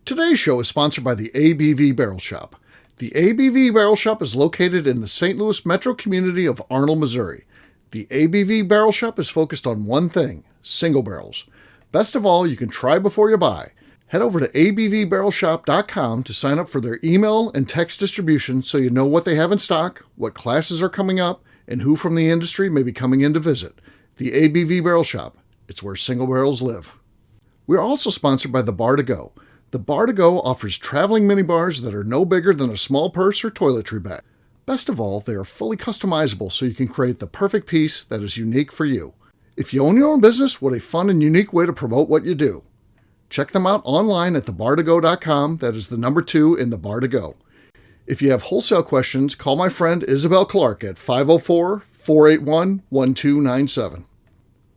Today's show is sponsored by the ABV Barrel Shop. The ABV Barrel Shop is located in the St. Louis metro community of Arnold, Missouri. The ABV Barrel Shop is focused on one thing, single barrels. Best of all, you can try before you buy. Head over to abvbarrelshop.com to sign up for their email and text distribution so you know what they have in stock, what classes are coming up, and who from the industry may be coming in to visit. The ABV Barrel Shop. It's where single barrels live. We are also sponsored by the Bar to Go. The Bar to Go offers traveling minibars that are no bigger than a small purse or toiletry bag. Best of all, they are fully customizable so you can create the perfect piece that is unique for you. If you own your own business, what a fun and unique way to promote what you do. Check them out online at thebar2go.com. That is the number 2 in the Bar to Go. If you have wholesale questions, call my friend Isabel Clark at 504-481-1297.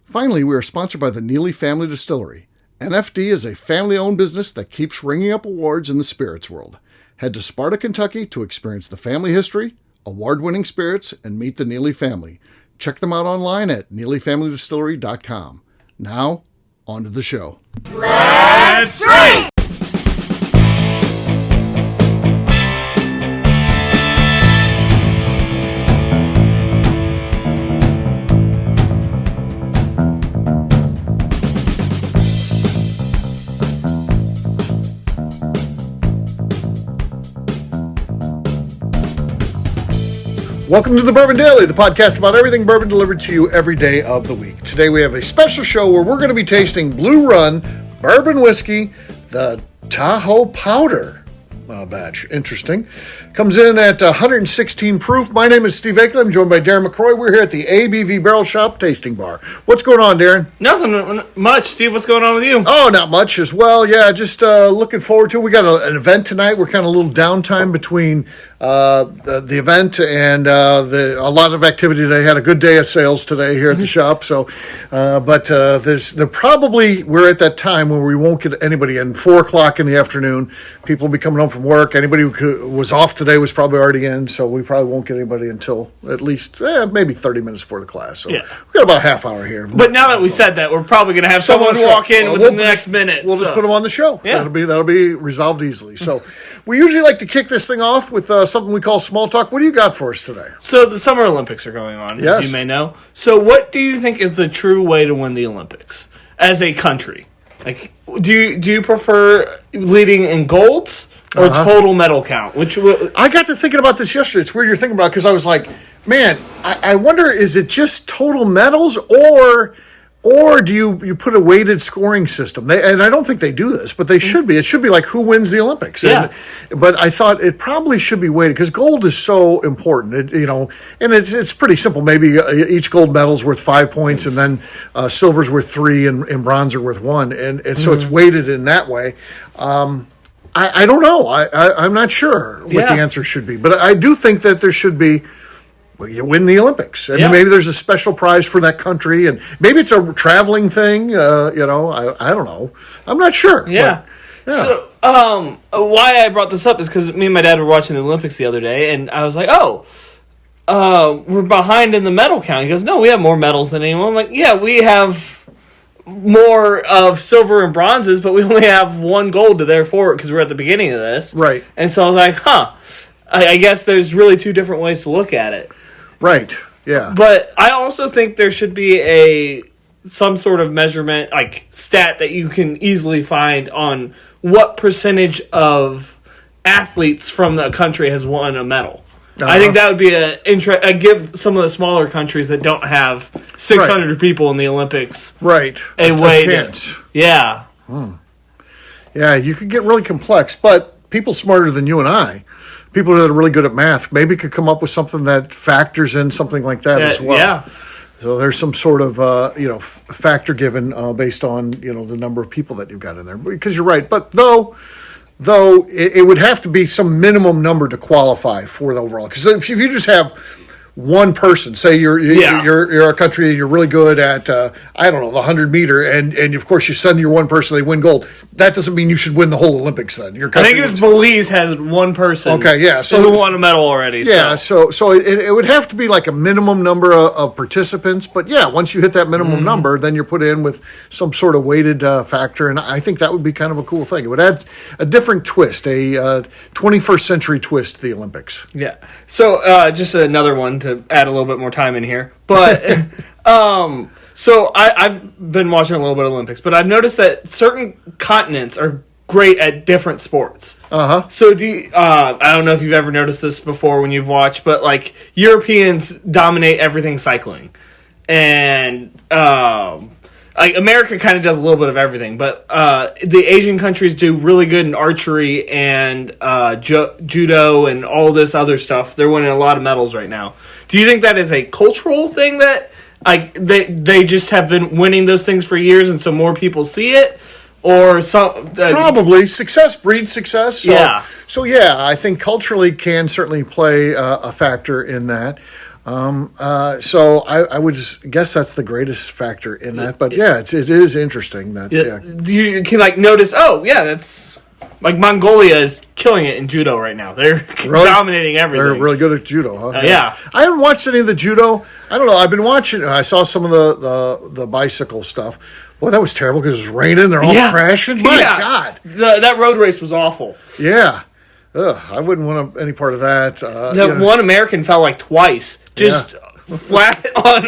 Finally, we are sponsored by the Neely Family Distillery. NFD is a family-owned business that keeps ringing up awards in the spirits world. Head to Sparta, Kentucky to experience the family history, award-winning spirits, and meet the Neely family. Check them out online at neelyfamilydistillery.com. Now, on to the show. Let's drink! Welcome to the Bourbon Daily, the podcast about everything bourbon delivered to you every day of the week. Today we have a special show where we're going to be tasting Blue Run Bourbon Whiskey, the Tahoe Powder batch. Interesting. Comes in at 116 proof. My name is Steve Akeley. I'm joined by Darren McCroy. We're here at the ABV Barrel Shop Tasting Bar. What's going on, Darren? Nothing much. Steve, what's going on with you? Oh, not much as well. Yeah, just looking forward to it. We got an event tonight. We're kind of a little downtime between the event and a lot of activity today. Had a good day of sales today here at the shop. So, but we're at that time where we won't get anybody in. 4:00 in the afternoon. People will be coming home from work. Anybody who was off today was probably already in. So we probably won't get anybody until at least maybe 30 minutes before the class. So we've got about a half hour here. But now that we said that, we're probably going to have someone walk in within the next minute. We'll just put them on the show. Yeah. That'll be resolved easily. So we usually like to kick this thing off with something we call small talk. What do you got for us today? So the Summer Olympics are going on, as you may know. So what do you think is the true way to win the Olympics as a country? Like, do you prefer leading in golds or total medal count? I got to thinking about this yesterday. It's weird you're thinking about it because I was like, man, I wonder, is it just total medals or do you put a weighted scoring system? And I don't think they do this, but they should be. It should be like who wins the Olympics. Yeah. But I thought it probably should be weighted because gold is so important. And it's pretty simple. Maybe each gold medal is worth 5 points, and then silver's worth 3, and bronze are worth 1, and so it's weighted in that way. I don't know. I'm not sure what the answer should be, but I do think that there should be. Well, you win the Olympics, and maybe there's a special prize for that country, and maybe it's a traveling thing. I don't know. I'm not sure. Yeah. But, So, why I brought this up is because me and my dad were watching the Olympics the other day, and I was like, we're behind in the medal count. He goes, no, we have more medals than anyone. I'm like, yeah, we have more of silver and bronzes, but we only have 1 gold to therefore because we're at the beginning of this. Right. And so I was like, I guess there's really 2 different ways to look at it. Right, yeah. But I also think there should be some sort of measurement, like stat that you can easily find on what percentage of athletes from the country has won a medal. I think that would be give some of the smaller countries that don't have 600 people in the Olympics a way chance. Yeah. Yeah, you could get really complex, but people smarter than you and I, people that are really good at math, maybe could come up with something that factors in something like that as well. Yeah. So there's some sort of factor given based on the number of people that you've got in there. Because you're right, but though it would have to be some minimum number to qualify for the overall. Because if you just have one person. Say you're a country, you're really good at the 100-meter, and of course you send your one person, they win gold. That doesn't mean you should win the whole Olympics. Then your country. I think it was Belize has one person. Okay, yeah, so who won a medal already. Yeah, so it would have to be like a minimum number of participants, but yeah, once you hit that minimum number, then you're put in with some sort of weighted factor, and I think that would be kind of a cool thing. It would add a different twist, a 21st century twist to the Olympics. Yeah. So just another one to add a little bit more time in here, but so I've been watching a little bit of Olympics, but I've noticed that certain continents are great at different sports. So I don't know if you've ever noticed this before when you've watched, but like Europeans dominate everything cycling, and like America kind of does a little bit of everything, but the Asian countries do really good in archery and judo and all this other stuff. They're winning a lot of medals right now. Do you think that is a cultural thing that like they just have been winning those things for years, and so more people see it? Or some probably success breeds success. So, So I think culturally can certainly play a factor in that. So I would just guess that's the greatest factor in that. But it is interesting that you can like notice. Oh yeah, that's like Mongolia is killing it in judo right now. They're dominating everything. They're really good at judo, huh? Yeah. I haven't watched any of the judo. I don't know. I've been watching. I saw some of the bicycle stuff. Boy, that was terrible because it was raining. They're all crashing. My God. That road race was awful. Yeah. Ugh, I wouldn't want any part of that. One American fell like twice. Just flat on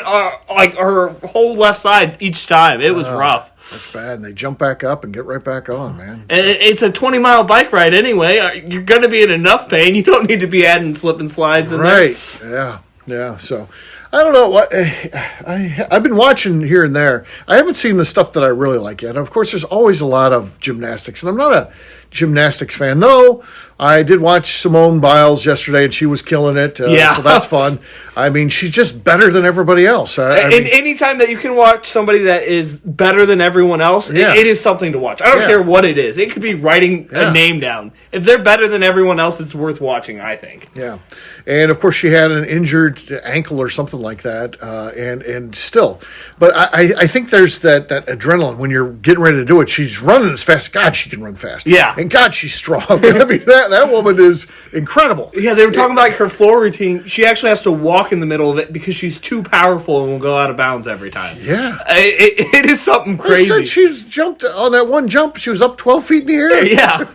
her whole left side each time. It was rough. That's bad. And they jump back up and get right back on, man. And it's a 20-mile bike ride anyway. You're going to be in enough pain. You don't need to be adding slip and slides in there. Right. Yeah. So I don't know what I've been watching here and there. I haven't seen the stuff that I really like yet. Of course, there's always a lot of gymnastics, and I'm not a gymnastics fan, though. I did watch Simone Biles yesterday, and she was killing it. So that's fun. I mean, she's just better than everybody else. Anytime that you can watch somebody that is better than everyone else, it is something to watch. I don't care what it is. It could be writing a name down. If they're better than everyone else, it's worth watching, I think. Yeah. And, of course, she had an injured ankle or something like that, and still. But I think there's that adrenaline when you're getting ready to do it. She's running as fast. God, she can run fast. Yeah. And, God, she's strong. I mean, that woman is incredible. Yeah, they were talking about like her floor routine. She actually has to walk in the middle of it because she's too powerful and will go out of bounds every time. Yeah. It is something crazy. I said she's jumped on that one jump. She was up 12 feet in the air. Yeah.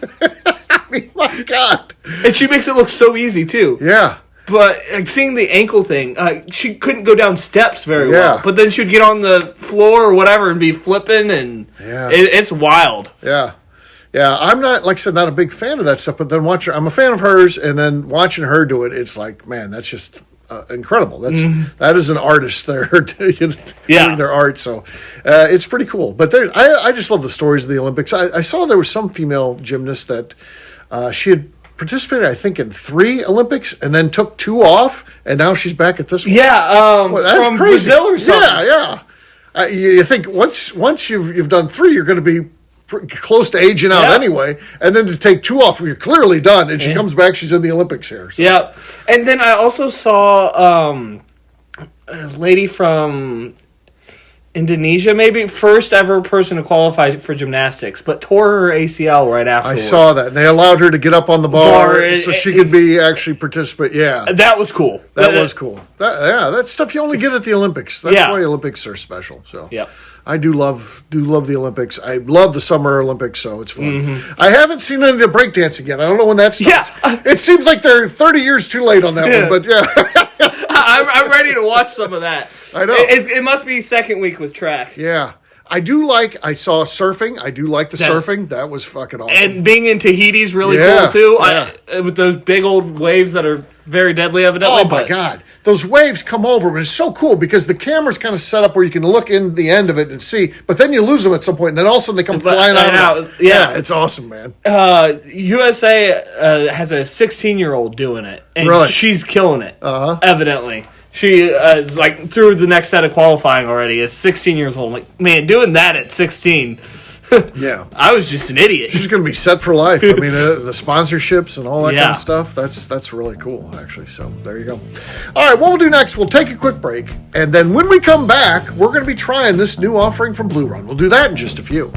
I mean, my God. And she makes it look so easy, too. Yeah. But like, seeing the ankle thing, she couldn't go down steps very well. But then she'd get on the floor or whatever and be flipping, and it's wild. Yeah. Yeah, I'm not, like I said, not a big fan of that stuff, but then I'm a fan of hers, and then watching her do it, it's like, man, that's just incredible. That is an artist there doing their art, so it's pretty cool. But I just love the stories of the Olympics. I saw there was some female gymnast that she had participated, I think, in 3 Olympics, and then took 2 off, and now she's back at this one. Yeah, that's from crazy. Brazil or something. Yeah. You think once you've done 3, you're going to be close to aging out anyway, and then to take 2 off, you're clearly done, and she comes back, she's in the Olympics here. So. Yeah, and then I also saw a lady from Indonesia, maybe first ever person to qualify for gymnastics, but tore her ACL right afterwards. I saw that. They allowed her to get up on the bar so she could be actually participate. Yeah, that was cool. That was cool. That's stuff you only get at the Olympics. That's why Olympics are special. So I do love the Olympics. I love the Summer Olympics, so it's fun. I haven't seen any of the breakdancing yet. I don't know when that starts. It seems like they're 30 years too late on that one, but I'm ready to watch some of that. I know. It must be second week with track. Yeah. I saw surfing. I do like the surfing. That was fucking awesome. And being in Tahiti's really cool, too. With those big old waves that are very deadly, evidently. Oh, my God. Those waves come over, but it's so cool because the camera's kind of set up where you can look in the end of it and see, but then you lose them at some point, and then all of a sudden they come flying out. Yeah, it's awesome, man. USA has a 16-year-old doing it, and she's killing it, evidently. She is like through the next set of qualifying already. Is 16 years old. I'm like, man, doing that at 16. Yeah. I was just an idiot. She's going to be set for life. I mean, the sponsorships and all that kind Yeah. of stuff, that's really cool, actually. So there you go. All right, what we'll do next, we'll take a quick break. And then when we come back, we're going to be trying this new offering from Blue Run. We'll do that in just a few.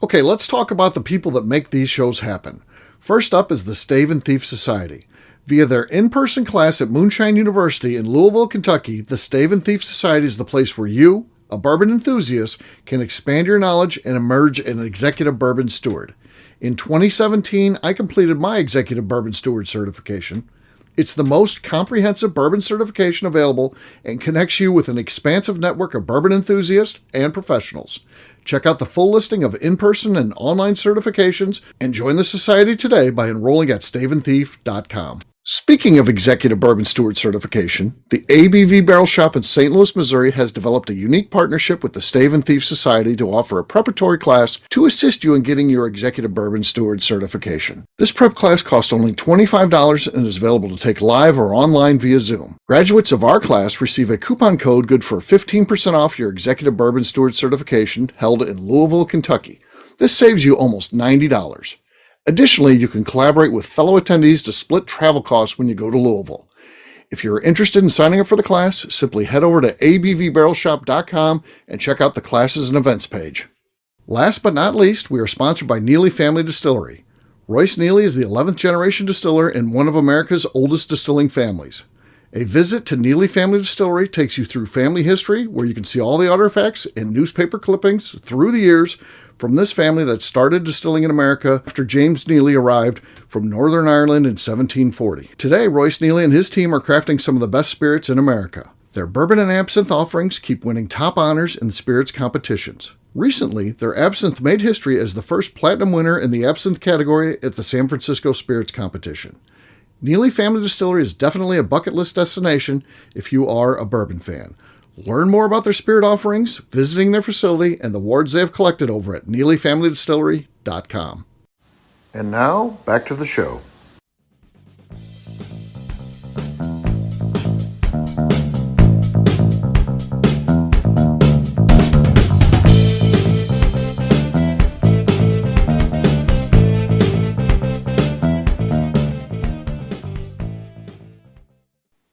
Okay, let's talk about the people that make these shows happen. First up is the Stave and Thief Society. Via their in-person class at Moonshine University in Louisville, Kentucky, the Stave and Thief Society is the place where you, a bourbon enthusiast, can expand your knowledge and emerge an executive bourbon steward. In 2017, I completed my executive bourbon steward certification. It's the most comprehensive bourbon certification available and connects you with an expansive network of bourbon enthusiasts and professionals. Check out the full listing of in-person and online certifications and join the society today by enrolling at staveandthief.com. Speaking of Executive Bourbon Steward certification, the ABV Barrel Shop in St. Louis, Missouri has developed a unique partnership with the Stave and Thief Society to offer a preparatory class to assist you in getting your Executive Bourbon Steward certification. This prep class costs only $25 and is available to take live or online via Zoom. Graduates of our class receive a coupon code good for 15% off your Executive Bourbon Steward certification held in Louisville, Kentucky. This saves you almost $90. Additionally, you can collaborate with fellow attendees to split travel costs when you go to Louisville. If you're interested in signing up for the class, simply head over to abvbarrelshop.com and check out the classes and events page. Last but not least, we are sponsored by Neely Family Distillery. Royce Neely is the 11th generation distiller in one of America's oldest distilling families. A visit to Neely Family Distillery takes you through family history, where you can see all the artifacts and newspaper clippings through the years from this family that started distilling in America after James Neely arrived from Northern Ireland in 1740. Today, Royce Neely and his team are crafting some of the best spirits in America. Their bourbon and absinthe offerings keep winning top honors in the spirits competitions. Recently, their absinthe made history as the first platinum winner in the absinthe category at the San Francisco Spirits Competition. Neely Family Distillery is definitely a bucket list destination if you are a bourbon fan. Learn more about their spirit offerings, visiting their facility, and the awards they have collected over at NeelyFamilyDistillery.com. And now, back to the show.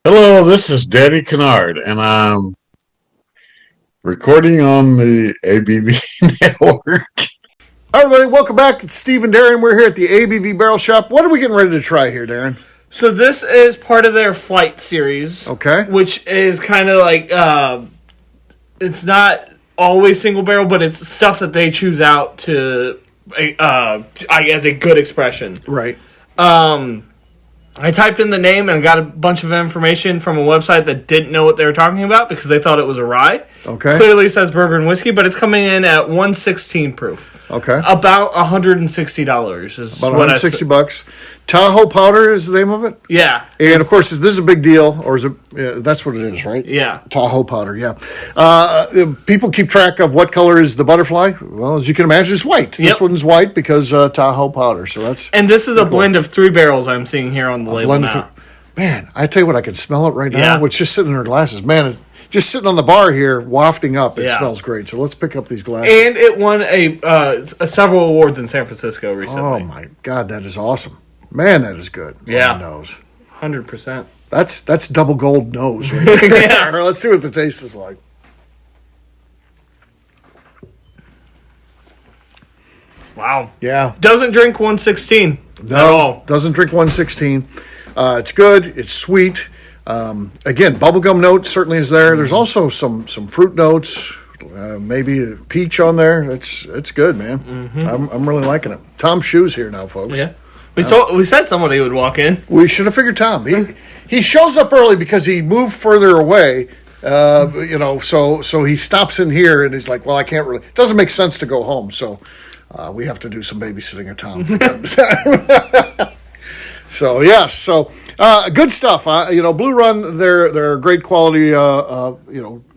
Hello, this is Daddy Kennard, and I'm recording on the ABV Network. Hi, everybody. Welcome back. It's Steve and Darren. We're here at the ABV Barrel Shop. What are we getting ready to try here, Darren? So this is part of their flight series. Okay. Which is kind of like, it's not always single barrel, but it's stuff that they choose out to, as a good expression. Right. I typed in the name and got a bunch of information from a website that didn't know what they were talking about because they thought it was a rye. Okay. Clearly says bourbon whiskey, but it's coming in at 116 proof. Okay. About $160 is About what $160. Tahoe Powder is the name of it? Yeah. And, of course, this is a big deal, or is it? Yeah, that's what it is, right? Yeah. Tahoe Powder, yeah. People keep track of what color is the butterfly. Well, as you can imagine, it's white. Yep. This one's white because Tahoe Powder, so that's... And this is a blend of 3 barrels I'm seeing here on the label now. Man, I tell you what, I can smell it right now. Yeah. It's just sitting in our glasses. Man, it's just sitting on the bar here, wafting up. It Yeah. smells great. So let's pick up these glasses. And it won several awards in San Francisco recently. Oh, my God, that is awesome. Man, that is good. Yeah. On the nose. 100%. That's double gold nose right there. Yeah. Let's see what the taste is like. Wow. Yeah. Doesn't drink 116 No, at all. doesn't drink 116. It's good. It's sweet. Again, bubblegum note certainly is there. There's also some fruit notes, maybe a peach on there. It's good, man. Mm-hmm. I'm really liking it. Tom's shoes here now, folks. Yeah. We said somebody would walk in. We should have figured Tom. He shows up early because he moved further away. So he stops in here and he's like, well, I can't really. It doesn't make sense to go home, so we have to do some babysitting at Tom. So yes, good stuff. Blue Run, they're great quality,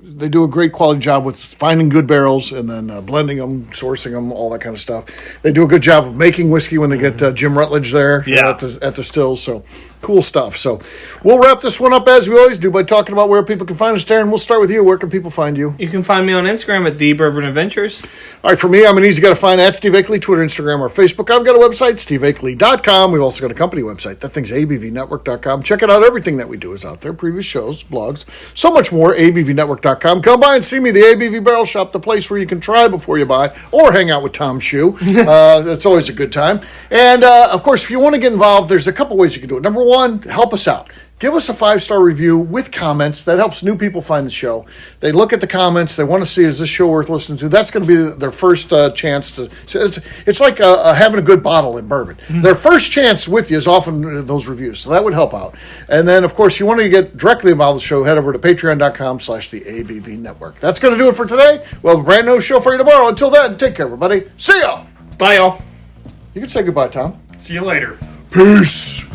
they do a great quality job with finding good barrels and then blending them, sourcing them, all that kind of stuff. They do a good job of making whiskey when they get Jim Rutledge there at the stills. So cool stuff. So we'll wrap this one up as we always do by talking about where people can find us. Darren, we'll start with you. Where can people find you? You can find me on Instagram at The Bourbon Adventures. All right, for me, I'm an easy guy to find at Steve Akeley, Twitter, Instagram, or Facebook. I've got a website, steveakeley.com. We've also got a company website. That thing's abvnetwork.com. Check it out. Everything that we do is out there. Previous shows, blogs, so much more, abvnetwork.com. Come by and see me, the ABV Barrel Shop, the place where you can try before you buy, or hang out with Tom Shue. It's always a good time. And, of course, if you want to get involved, there's a couple ways you can do it. Number one, help us out. Give us a 5-star review with comments. That helps new people find the show. They look at the comments. They want to see, is this show worth listening to? That's going to be their first chance to. It's like having a good bottle in bourbon. Mm-hmm. Their first chance with you is often those reviews. So that would help out. And then, of course, you want to get directly involved with the show, head over to patreon.com/the ABV Network. That's going to do it for today. We'll have a brand new show for you tomorrow. Until then, take care, everybody. See ya. Bye, y'all. You can say goodbye, Tom. See you later. Peace.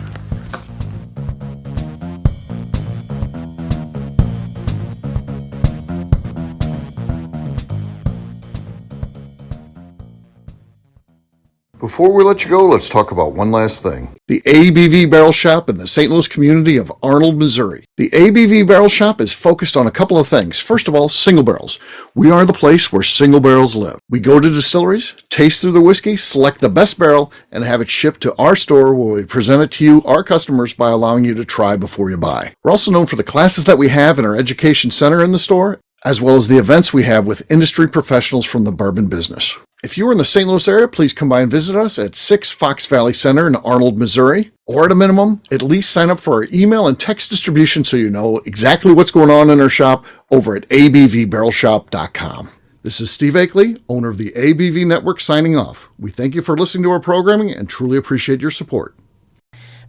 Before we let you go, let's talk about one last thing. The ABV Barrel Shop in the St. Louis community of Arnold, Missouri. The ABV Barrel Shop is focused on a couple of things. First of all, single barrels. We are the place where single barrels live. We go to distilleries, taste through the whiskey, select the best barrel, and have it shipped to our store where we present it to you, our customers, by allowing you to try before you buy. We're also known for the classes that we have in our education center in the store, as well as the events we have with industry professionals from the bourbon business. If you are in the St. Louis area, please come by and visit us at 6 Fox Valley Center in Arnold, Missouri. Or at a minimum, at least sign up for our email and text distribution so you know exactly what's going on in our shop over at abvbarrelshop.com. This is Steve Akeley, owner of the ABV Network, signing off. We thank you for listening to our programming and truly appreciate your support.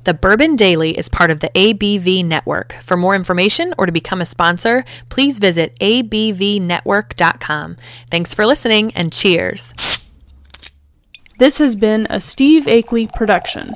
The Bourbon Daily is part of the ABV Network. For more information or to become a sponsor, please visit abvnetwork.com. Thanks for listening and cheers. This has been a Steve Akeley production.